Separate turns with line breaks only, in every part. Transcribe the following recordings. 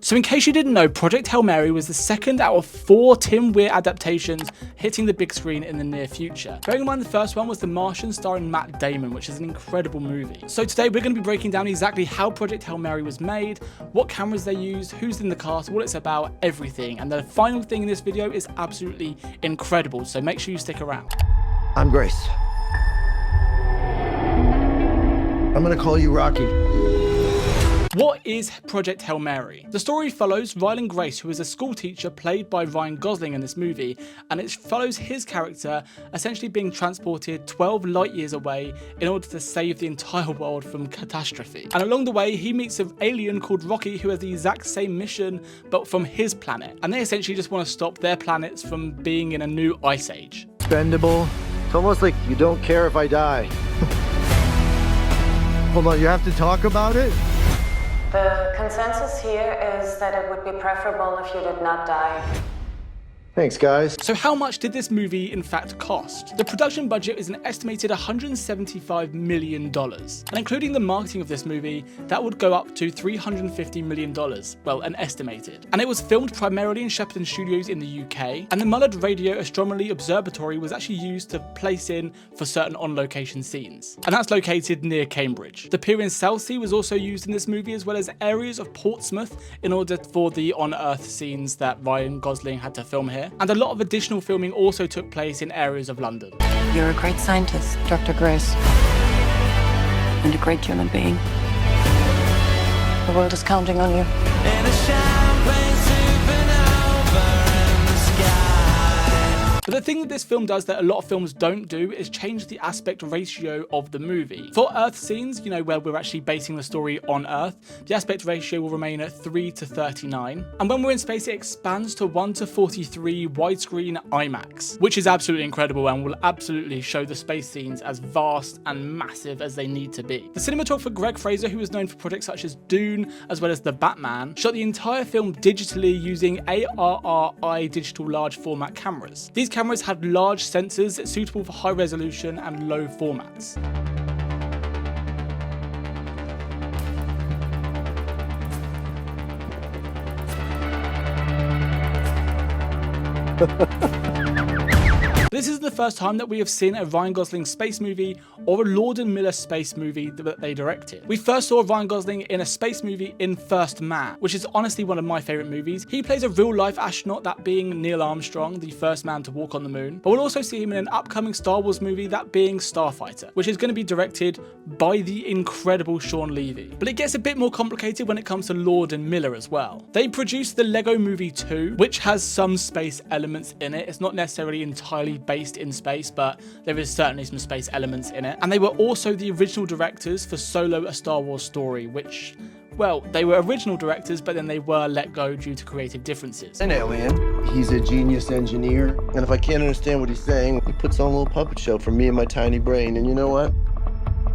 So in case you didn't know, Project Hail Mary was the second out of 4 Tim Weir adaptations hitting the big screen in the near future. Bearing in mind the first one was The Martian starring Matt Damon, which is an incredible movie. So today we're going to be breaking down exactly how Project Hail Mary was made, what cameras they used, who's in the cast, what it's about, everything. And the final thing in this video is absolutely incredible, so make sure you stick around.
I'm Grace. I'm gonna call you Rocky.
What is Project Hail Mary? The story follows Rylan Grace, who is a school teacher played by Ryan Gosling in this movie, and it follows his character essentially being transported 12 light years away in order to save the entire world from catastrophe. And along the way, he meets an alien called Rocky who has the exact same mission, but from his planet. And they essentially just want to stop their planets from being in a new ice age.
Expendable. It's almost like you don't care if I die. Hold on, you have to talk about it?
The consensus here is that it would be preferable if you did not die.
Thanks, guys.
So how much did this movie in fact cost? The production budget is an estimated $175 million. And including the marketing of this movie, that would go up to $350 million. Well, an estimated. And it was filmed primarily in Shepperton Studios in the UK. And the Mullard Radio Astronomy Observatory was actually used to place in for certain on-location scenes. And that's located near Cambridge. The pier in Southsea was also used in this movie, as well as areas of Portsmouth in order for the on-Earth scenes that Ryan Gosling had to film here. And a lot of additional filming also took place in areas of London.
You're a great scientist, Dr. Grace. And a great human being. The world is counting on you.
But the thing that this film does that a lot of films don't do is change the aspect ratio of the movie. For Earth scenes, you know, where we're actually basing the story on Earth, the aspect ratio will remain at 3:39. And when we're in space, it expands to 1:43 widescreen IMAX, which is absolutely incredible and will absolutely show the space scenes as vast and massive as they need to be. The cinematographer Greg Fraser, who is known for projects such as Dune, as well as The Batman, shot the entire film digitally using ARRI digital large format cameras. These cameras had large sensors suitable for high resolution and low formats. This is the first time that we have seen a Ryan Gosling space movie or a Lord and Miller space movie that they directed. We first saw Ryan Gosling in a space movie in First Man, which is honestly one of my favourite movies. He plays a real-life astronaut, that being Neil Armstrong, the first man to walk on the moon. But we'll also see him in an upcoming Star Wars movie, that being Starfighter, which is going to be directed by the incredible Sean Levy. But it gets a bit more complicated when it comes to Lord and Miller as well. They produced the Lego Movie 2, which has some space elements in it. It's not necessarily entirely based in space, but there is certainly some space elements in it. And they were also the original directors for Solo: A Star Wars Story, which, well, they were original directors, but then they were let go due to creative differences.
An alien. He's a genius engineer, and if I can't understand what he's saying, he puts on a little puppet show for me and my tiny brain, and you know what?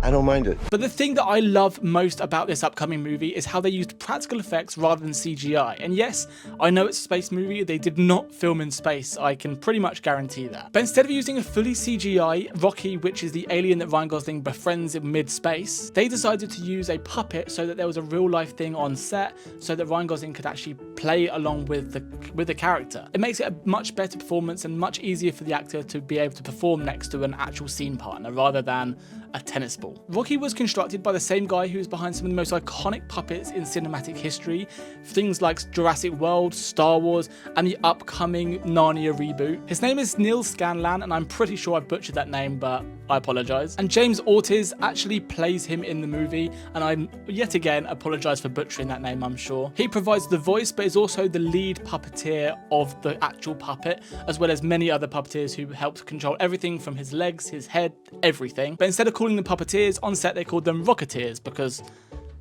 I don't mind it.
But the thing that I love most about this upcoming movie is how they used practical effects rather than CGI. And yes, I know it's a space movie, they did not film in space, I can pretty much guarantee that. But instead of using a fully CGI Rocky, which is the alien that Ryan Gosling befriends in mid-space, they decided to use a puppet so that there was a real-life thing on set, so that Ryan Gosling could actually play along with the character. It makes it a much better performance and much easier for the actor to be able to perform next to an actual scene partner rather than a tennis ball. Rocky was constructed by the same guy who is behind some of the most iconic puppets in cinematic history, things like Jurassic World, Star Wars, and the upcoming Narnia reboot. His name is Neil Scanlan, and I'm pretty sure I butchered that name, but I apologise. And James Ortiz actually plays him in the movie, and I yet again apologise for butchering that name, I'm sure. He provides the voice, but is also the lead puppeteer of the actual puppet, as well as many other puppeteers who helped control everything from his legs, his head, everything. But instead of calling them puppeteers, on set they called them Rocketeers because,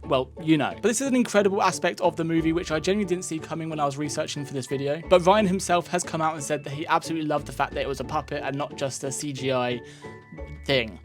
well, you know. But this is an incredible aspect of the movie which I genuinely didn't see coming when I was researching for this video. But Ryan himself has come out and said that he absolutely loved the fact that it was a puppet and not just a CGI thing.